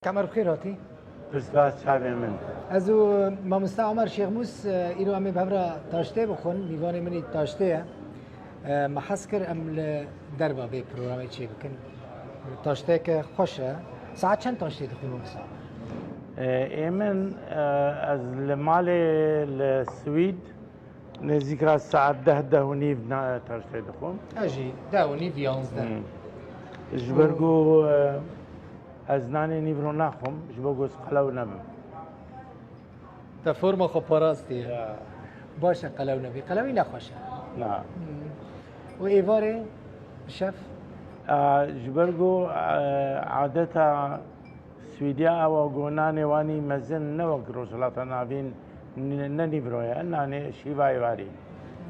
كامر بخير هاتي بس شعبي من ازو مامستا عمر شيخموس ايرو امي بهبرا تاشته بخون میوان منی تاشته محسكر ام دربا به برنامه چی بکن تاشته که خوشه ساعت چند تاشته دخون مامستا ايمن از المالي السويد نزيك راس الساعة 10 ونيف ترشتي دخون اجي داوني في 11 جبرقو از ناني نيفرو ناخم جبرقو سقلو نم تا فرما خو پاراستی باشه قلو نبی قلوی نخوشه نعم و ایواره شف جبرقو عادتها سويديا او قوناني واني مزن نوك روسلاتا نافين ننيفرويا اناني شيفاي واري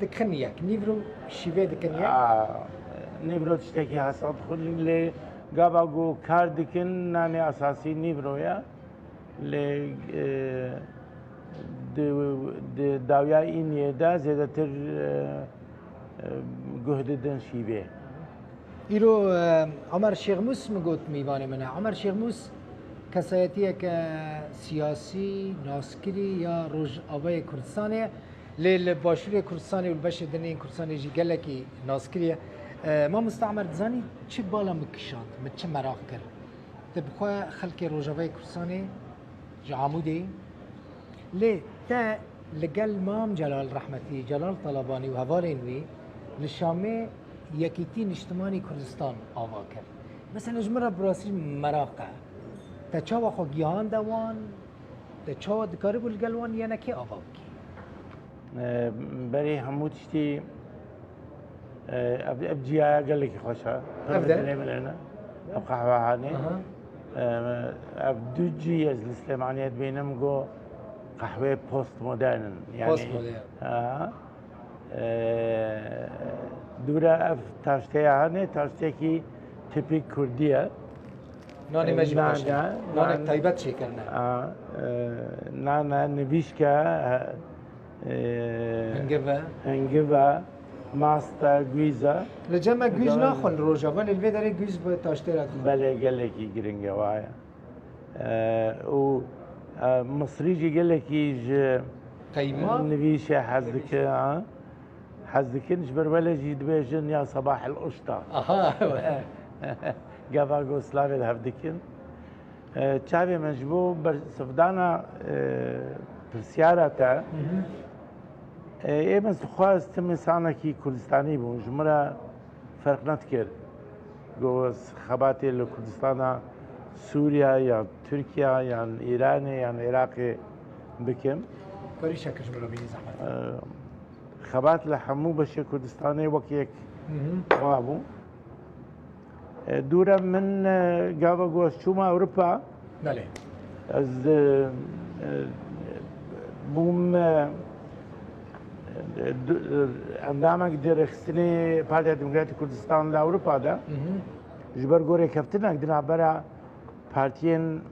دکنیک نیورو شیوه دکنیک نيفرو تشتكي حساب خل اللي قابقو كاردكن ناني اساسي نيفرويا اللي داويا إني دا زيادتر جهد دن شيبه ایرو عمر شیخموس مگوت میوانه منه عمر شیخموس کسایتیه که سیاسی ناسکری یا روج آوای کردستانه لیل باشور کردستانی و البش دنین کردستانی جی گلکی ناسکریه ما مستعمر دزانی چه بالا مکشاند من چه مراق کرد تبخوا خلق روج آوای کردستانی جا عمودی لی تا لقل مام جلال رحمتی جلال طلبانی و هوارین وی لشامه یکیتین اجتماعی کردستان آوا کرد مثلا جمره براسی مراقه تا چاوا خو گیهان دوان تا چاوا دکاری بول گلوان یا نکی آوا بکی بري هموتشتي ابجي قال لك خوشها ابدا من هنا ابقى هاني ابدوجي از الاسلامانيات بينهم جو قهوه بوست مودرن يعني بوست مودرن دورا اف تاشتي هاني تاشتي کی تیپیک کردیه نانی مجموعه نانی طیبت چی کرنه نانا نویشکا هنگوه ماستا گویزا لجمع گویز ناخون روژا ولی الوی داره گویز به تاشته را دید بله گلکی گرنگه وایا و مصری جی گلکی قیمه نویشه حزدكن جبر ولا جي دبيجن يا صباح القشطة قبا جوسلافي الهفدكن تشافي مجبو سفدانا بالسيارة تا ايمن سخواز تم سانا كي كردستاني بون جمرة فرق نتكر جو خباتي لكردستانا سوريا يا تركيا يا ايران يا عراقي بكم بريشة كجمرة بيني زحمة خبات لحمو بشي كردستاني وكيك وابو دورا من قابا قوس شوما اوروبا بله از بوم اندامك درخستني بارتيا ديمقراطي كردستان لاوروبا دا جبر غوري كفتنا قدنا برا بارتيين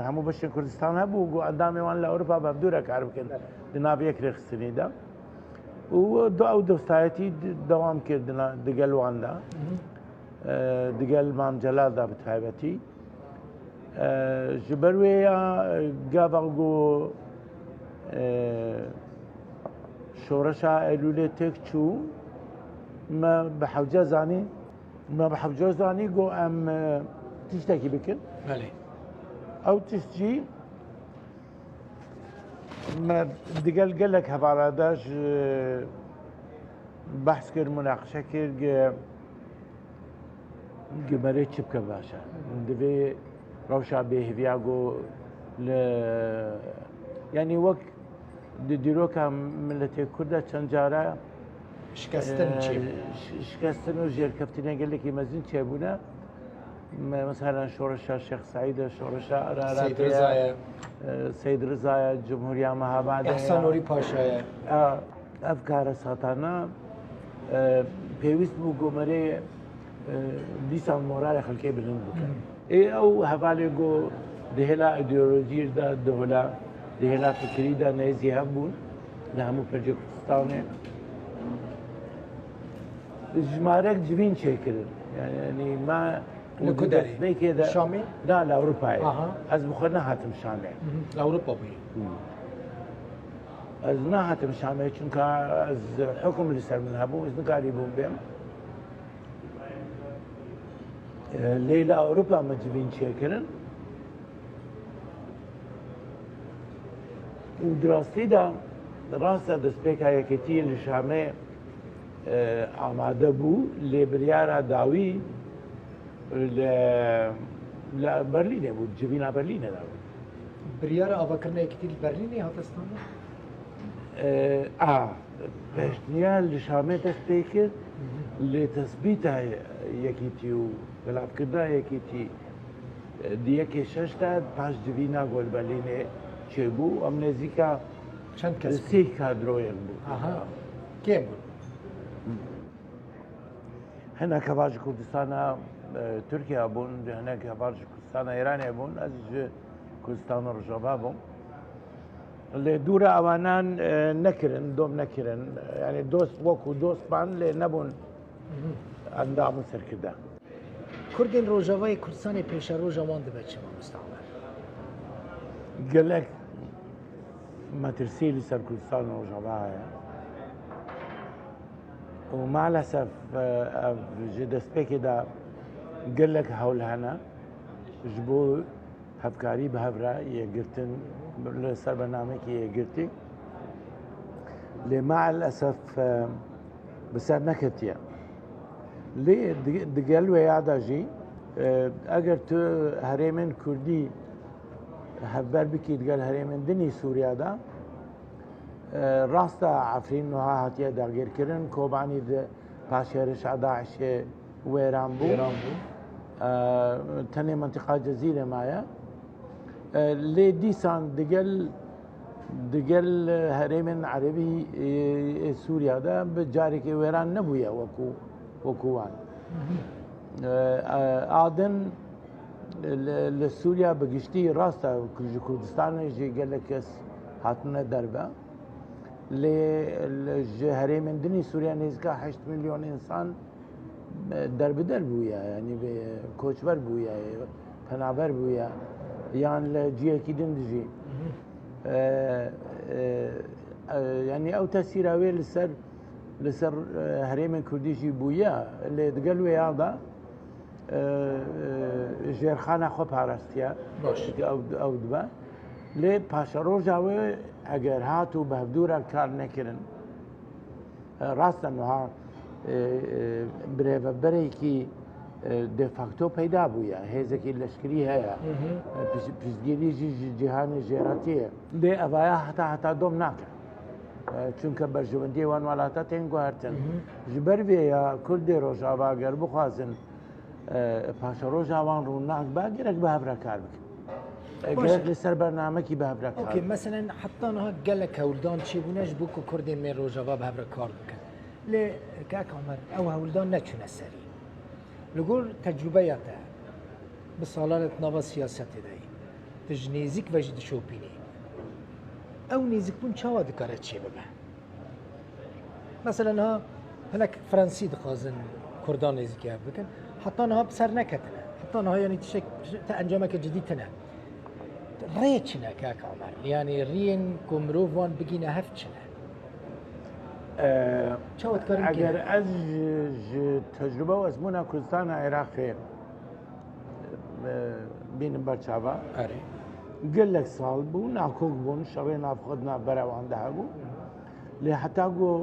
همو بشي كردستان هبو قو اندامي وان لاوروبا بابدورا كارب كن دنا بيك رخستني دا و او دوستایتی دوام کردن دگل واندا دگل مام جلال دا بتایبتی جبرویا گابگو شورشا ایلوله تکچو ما بحوجه زانی گو ام تشتکی بکن بله او تشجي ما دقال قال لك هبارة داش بحث كر مناقشة كر مريت شبكة باشا دبي روشا به فياغو ل يعني وقت ديروكا ملتي كردا تشنجارا شكستن وجير كفتنا قال لك يمزن تشابونا مثلا شورشا الشيخ سعيد شورشا سيد رضا جمهورية مهاباد احسان نوری پاشا افكار ساتانا بيوست بو گومري ديسان مورال خلقي بلند بكن اي او هفالي گو دهلا ايديولوجي دا دهلا فكري دا نيزي هبون لهمو پرجي كردستاني جمارك جبين شكرن يعني ما لكدري كذا شامي لا لاوروبا أها. از بخنا هاتم شامي لأوروبا بي از نه هاتم شامي چونکە از حکم لەسەر من هەبوو از نکاری بووم بێم لێ لە ئەوروپا مەجبین چێکردن و دراستیدا ڕاستە دەستپێکا یەکێتی لە شامێ ئامادە بوو لێ بریارە داوی لە بەرلینێ بوو جبینا بەرلینەدا بوو بريارة أفكرنا كتير برليني هاتستانا پێشنیار لە شامێ دەست پێ کرد لێ تەسبیتە یەکیتی و بەلافکردنا یەکیتی دیەکێ شەشتا پاش جبینا گۆلبەرلینێ چێبوو ئەم نێزیکە چند كاس سی کادرۆیەک بوو أها كم هەنێکە باش کوردستانە تورکیا بوون هەنێکە باش کوردستانە ئێرانێ بوون ئەس کوردستانە ڕۆژەوا بووم لێ دوورە ئەوانان نەکردن دۆم نەکردن ینی دۆست وەکو دۆستمان لێ نەبوون ئەندام و سەرکردە كردين روجاواي كردستاني بيشا روجا وان دبت شما مستعمر gelek مەترسی لەسەر کوردستان و ڕۆژەوا هەیە و مالەسەف ji destpêkê de gelek hewl hene ji bo hevkarî bi hev re yêgirtin li ser bernamekî yêgirtî lê mael esef bi ser neketiye lê di gel wêya de jî eger tu herêmên Kurdî hevber bikî digel herêmên dinî Sûriya de ڕاستە عفرین وها هاتیە داگیرکردن کۆبانی پاشێرشا داعشێ وێران بوو تەنێ منتیقا جەزیرە مایە لێ دیسان دگەل هەرێمن عەرەبی سووریادا بە جارێکی وێران نەبووە وەکووان ئادن لە سووریا بەگشتی ڕاستە کوردستانێژی گەلە کەس هاتنە دەربە لێ هەرێمن دنی سووریا نێزگا 8 میلیۆن ئینسان دەربدەر بووە ینی کۆچبەر بووە پەنابەر بووە یان لە جیەکی دن دژی ینی ئەو تەسیراوێ لەسەر هەرێمن کوردیشی بووە لێ دگەل وێیادا ژێرخانە خۆ پاراستیە ئەو دبە لێ پاشە ڕۆژاوێ ئەگەر هات و بە هەفتورە کار نەکردن ڕاستە نوها برێڤەبەرێکی دفاکتۆ پەیدا بووە هێزێکی لەشکری هەیە پشتگیریژی جیهانی ژێرەتیە لێ ئەڤایە هەتا دۆم ناکە چونکە بەرژەوەندی وان وڵاتە تێن گواردن ji ber vê ya Kurdê Rojava gel bixwazin paşa rojawan rûnak ba gerek bi hev re kar bikin gerek li ser bernamekî bi hev re kar اوكي مثلا حتى نها قالك هولدان شي بوناش بوكو كردين من روجافا بهبر كار بكن لي كاك عمر او هولدان نتشون السري لقول تجربياته بصالة نوا سياسة داي تجنيزك وجد شوبيني او نيزك بون شاوا دكارت شي ببه مثلا ها هناك فرنسي دخازن كردان نيزك بكن حتى نها بسر نكتنا حتى نها يعني تشك انجامك جديد تنا ريتشنا كاك عمر يعني رين كومروفان بقينا هفتشنا شو تكرم اگر از تجربه و ازمونا کردستان عراق بینم برچاوا اري گەلێک ساڵ بوو ناکۆک بوون شەڕێ نافخۆدنا بەراواندا هەبوو لێ حتاگۆ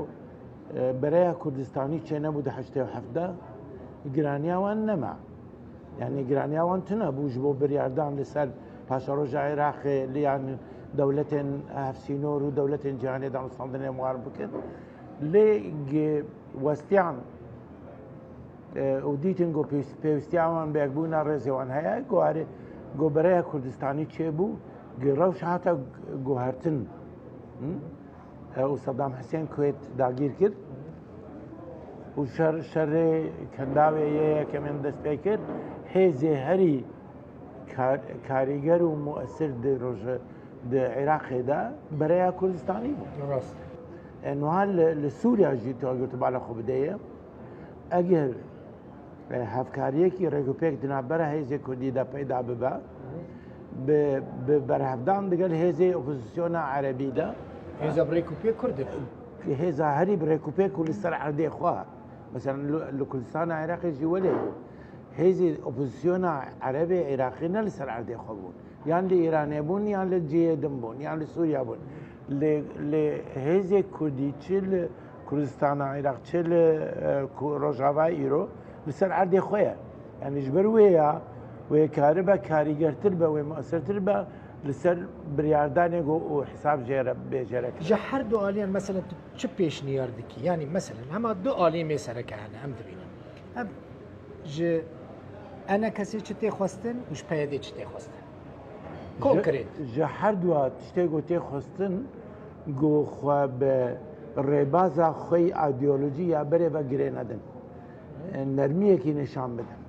بەرەیە کوردستانی چێ نەبوو دە هەشتێ و هەفتە گرانیاوان نەما یعنی گرانیاوان تنە بووش بۆ بریاردان لەسەر پاشە ڕۆژە عێراقێ لیان دەولەتێن هەفسینۆر و دەولەتێن جیهانێ داڵستاندنێ موار بکرد لێ وەستیان و دیتن گۆ پێویستیاوان بێکبوونا ڕێزێوان هەیە گوارێ گۆبەرەیە کوردستانی چێبوو گەڕەوش هاتە گوهرتن و سەدام حسێن کوێت داگیر کرد و شەڕێ کەنداوێیەیە کە من دەست پێ کرد هێزێ هەری کاریگەر و مؤثر ڕۆژە عێراقێدا بەرەیە کوردستانی بوو راست نوها لە سووریا ژی تۆگوتە بالا خۆ بدەیە ئەگەر هەفکاریەکی ڕێگوپێک دنابەرە هێزێک کوردیدا پەیدا ببە بەرهەفدان دەگەل هێزێ ئۆپۆزیسیۆنە عەرەبیدا هێزە بڕێک و پێ کورد هێزا هەری بڕێکوپێک و لەسەر عەردەی خوا مثلا لە کوردستانە عێراقیشی وەلێ بوو هێزی ئۆپۆزیسیۆنە عەرەبی عێراقی نە لەسەر عەردەی خوا بوون یان لە ئێرانێ بوون یان لە جێدم بوون یان لە سووریا بوون لێ هێزێک کوردی چ لە کوردستانە عێراق چ لە ڕۆژاوای ئیرۆ لەسەر عەردەی خۆیە یانیش بەر وەیە وێ کارە بە کاریگەرتر بە وێ مؤسسەرتر بە لەسەر بریاردانێک و حساب ژێرە بێژێرەکە جا هەردوو ئالیان مەسەلەن چ پێشنیار دکی ینی مەسەلەن هەما دوو ئالی مێسەرەکانە ئەم دەبینن ئەم ئەنە کەسی چ تێخواستن وش پەیەدێ چ تێخواستن کۆکرێت ژە هەردووە شتێک و تێخواستن گۆخوا بە ڕێبازە خۆی ئایدۆلۆژی یا بەرێ بە گرێ نەدن نەرمیەکی نیشان بدەن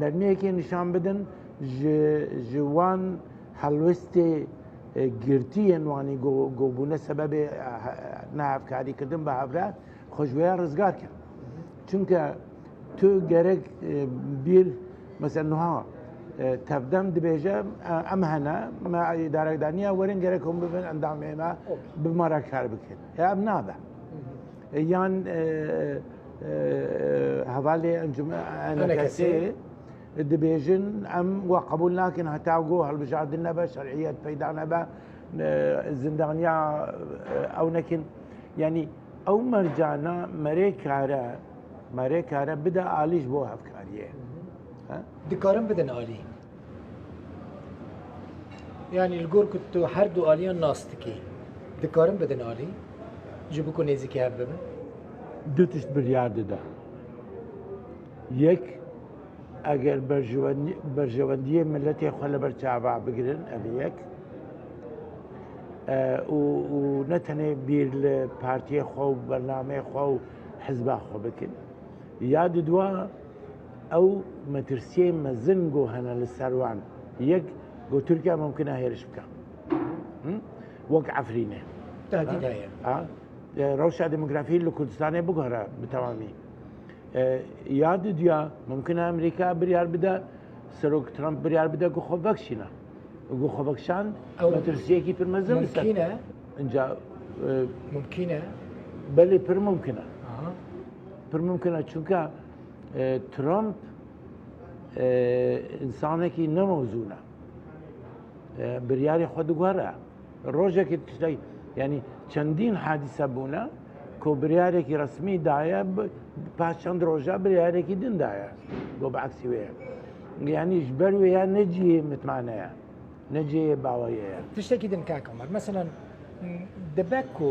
نەرمیەکی نیشان بدن ژوان هەڵوێستێ گرتیەنوانی گۆبوونە سەبەبێ ناهافکاریکردن بە هەورە خۆشوەیە ڕزگار کرد چونکە تو گەرەک بیر مەسەن نوها تەفدەم دبێژە ئەم هەنە ئیدارەدانیە وەرن گەرەکم ببن ئەندامێمە بمەرە کار بکرد ئەم نابە یان هەواڵێ ئەنجومەنەکەسێ دبێژن ئەم وە قبول ناکەن هەتاگۆ هەڵبژاردن نەبە شەرعیەت پەیدا نەبە زندانیا ئەو نەکن ینی ئەو مەرجانە مەرێ کارە بدە ئالیش بۆ هەفکاریە دکارم بدن ئالی ینی لگۆر کو تو هەردوو ئالیان ناستکی دکارم بدن ئالی ji بکو نێزیکی هەف ببن دوو تشت بریار دەدا یەک ئەگەر بەرژەوەندیە ملەتی خۆ لە بەر چاوا بگرن ئەمە یەک و نەتەنێ بیر لە پارتیە خۆ و بەرنامەی خۆ و حزبا خۆ بکن یا دووە ئەو مەترسیە مەزنگ و هەنە لە سەروان یەک گۆ تورکیا ممکنە هێرش بکە وەک عەفرینێ ڕەوشە دموگرافی لە کوردستانێ بگۆڕە بتەوامی یا دووە ممکنە ئەمریکا بریار بدە سەرۆک ترامپ بریار بدە گۆ خۆ بەخشینە گۆ خۆ بەخشان ئەو مەترسیەکی پر مەزن اینجا ممکنە بەڵێ پر ممکنە چونکە ترامپ ئینسانێکی نەمەوزوونە بریاری خۆ دگوارە ڕۆژێکی تشتەی ینی چەندین حادیسە بوونە کۆ بریارێکی ڕسمی دایە پاش چەند ڕۆژە بریارێکی دندایە بۆ بەعکسی وەیە یانیش بەر وەیە نەجیێ متمانەیە نەجێ باوەیەیە تشتێکی دن کاکەمەر مەسەلەن دەبێت و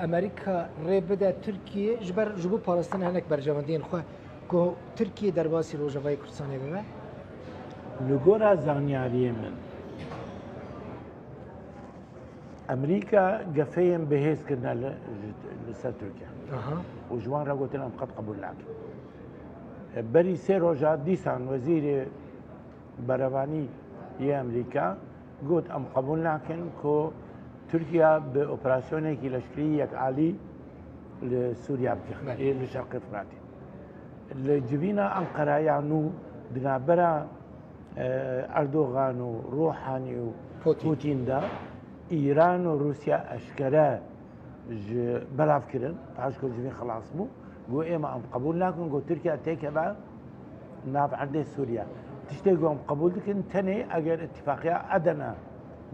ئەمریکا ڕێ بدە تورکیە ji ber ji bo parastina hinek berjewendiyên xwe ku Tirkiye derbasî Rojavayê Kurdistanê bibe li gora zanyariyê min ئەمریکا گەفەیەن بەهێزکردە لەسەر تورکیا و ji wan re gotin em qet qebûl nakin berî sê roja dîsan wezîrê berevanî yê Amerîka got em qebûl nakin ku Türkiye bi operasyonekî leşkerî yekalî li Sûriya bike li Şerqê Firatî li civîna Enqeraya nû di navbera Erdogan û Rohanî û Putin da İran û Rusya eşkere ji belav kirin paş ku civîn xelas bû got êma em qebûl nakin got Tirkiye têkeve nav erdê Sûriya tiştê got em qebûl dikin tenê eger itîfaqiya Edenê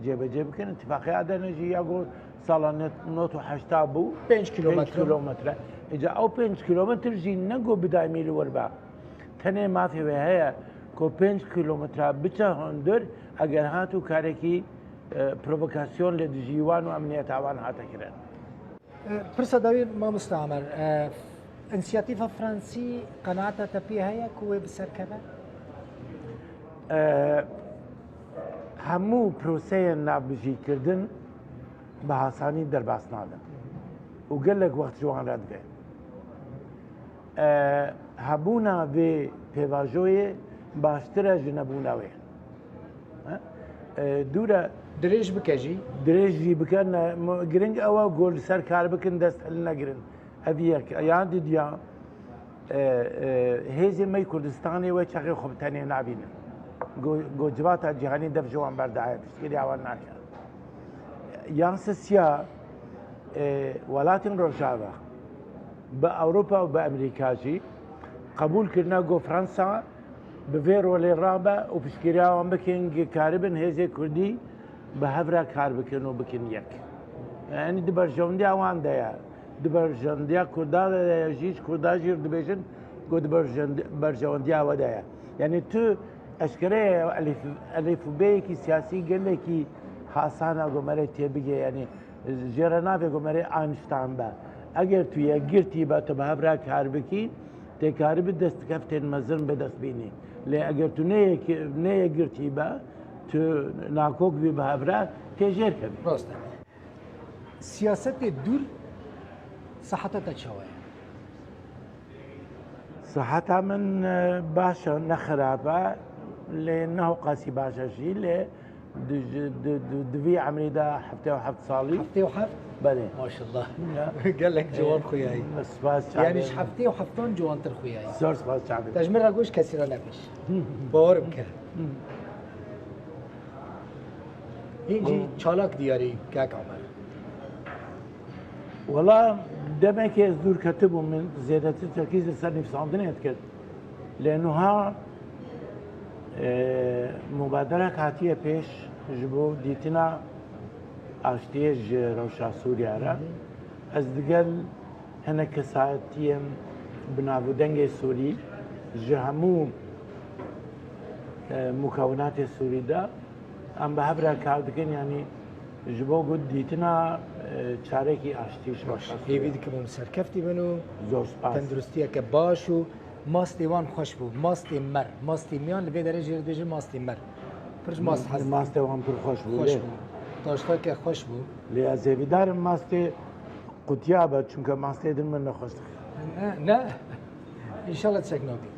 جێبەجێ بکەن اتفاقی ئادەنەژی یا گۆ ساڵە 1970 بوو 5 کیلۆمەترە ئجا ئەو 5 کیلۆمەتر ژی نەگۆ بدایمی لە وەربە تەنێ مافێوێ هەیە کۆ 5 کیلۆمەترا بچە هەندر ئەگەر هات و کارێکی پرۆڤۆکاسیۆن لە دژیوان و ئەمنیەتاوان هاتەکرێن پرسە داوی مامۆستا عەمەر ئینسیاتیڤە فرانسی قەناعەتە پێ هەیە کو وێ بسەرکەوە هەموو پرۆسەیە نابژیکردن بە هاسانی دەرباس نادەن و گەلێک وەخت جوان ڕەدگەن هەبوونا vê pêvajoyê baştire ji nebûna wê dûre dirêj bike jî dirêj jî bike giring ew gol li ser kar bikin dest hil negirin ev yek yan didiya هێزی مەی کوردستانی وە چەقی خۆبتەنێ نبینن گۆجباتە جیهانی دەف جوان بەرداە پشتگیری ئەوان ناکات یانسە سیا وڵاتین ڕۆژاوە بە ئەوروپا و بە ئەمریکاژی قبولکردنا گۆ فرەنسا بڤێ ڕۆلێ ڕابە و پشتگیریاوان بکەن کاربن هێزێ کوردی بە هەورا کار بکەن و بکەن یەک ئەنی دبەرژەوندی ئەوان دەیە دبەرژەندیا کووردا ژیش کورداژیر دەبێژن گۆ بەرژەوەندیاوەدایە یعنی تو ئەشکرەیە ئەلیفبەیەکی سیاسی گەلێکی حاسانە گۆمەرە تێبگێ ینی ژێرە نابێ گۆمەرە ئاینشتان بە ئەگەر تو یەکگرتی بە تە بە هەورا کار بکی تێکاری بە دەستکەفتێن مەزن بەدەستبینی لێ ئەگەر تو نەیەگرتی بە تو ناکۆکبی بە هەورا تێژێر کەبی ڕاستە سیاسەتێ دوور سەحەتەتە چاوەیە سەحەتا من باشە نەخراپە لێ نەهو قاسی باشەشی لێ دوی عمریدا هەفتێ و هەفت ساڵی هەفتێ و هەفت بەێ ماشەڵڵا گەلێک جوان خویایی سپاس یانیش هەفتێ و هەفتان جوانتر خویایی زۆر سپاس چابێت دەژمێرە گۆش کەسیرە نەبیش باوەرم کرد هینجی چالاک دیاری کاک عمر وەڵا دەمێکی ئەس دوور کەتە بوو من زێدەتر تەرکیز لەسەر نیفساندنێت کرد لێنوها مبادرە هاتیە پێش ji بۆ دیتنا ئاشتیە ji ڕەوشا سووریارە ئەس دگەل هەنە کەسایەتیم بناودەنگی سووری ji هەموو مکەوناتی سووریدا ئەم بە هەبرا کار دەکەن ینی ji بۆ گوت دیتنا چارێکی ئاشتیش باش هێوی دکەم سەرکەفتی بن و زۆر سپاس تەندروستیەکە باش و ماستی وان خۆش بوو ماستی مەر ماستی میان لەبێ دەرەژێر دێژە ماستی مەر پرش ماست حەز ماستێوان پڕ خۆش بوو خۆش بوو تاشتاکە خۆش بوو لێ ئەزێویدارم ماستێ قوتیا بە چونکە ماستێ دن من نەخۆش نه ئینشاڵە چەک نابی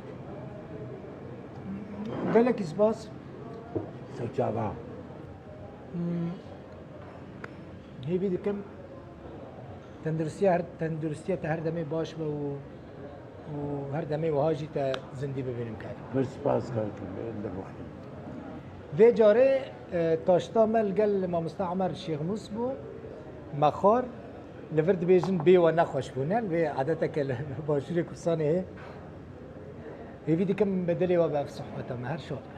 گەلێکی سپاس سەرچاوا هێوی دکەم تەندروستیەتە هەر دەمێ باش بە و هەر دەمێ وهاژی تە زندی ببینم کاری بەر سپاس کارکن دەبخین vê carê taşta me li gel mamosta Emer Şêxnûs bû mexwar li vir dibêjin bê we nexweşbûne vê edeteke li Başûrê Kurdistanê heye hêvî dikim bi dilê we bi ev sohbeta me her şad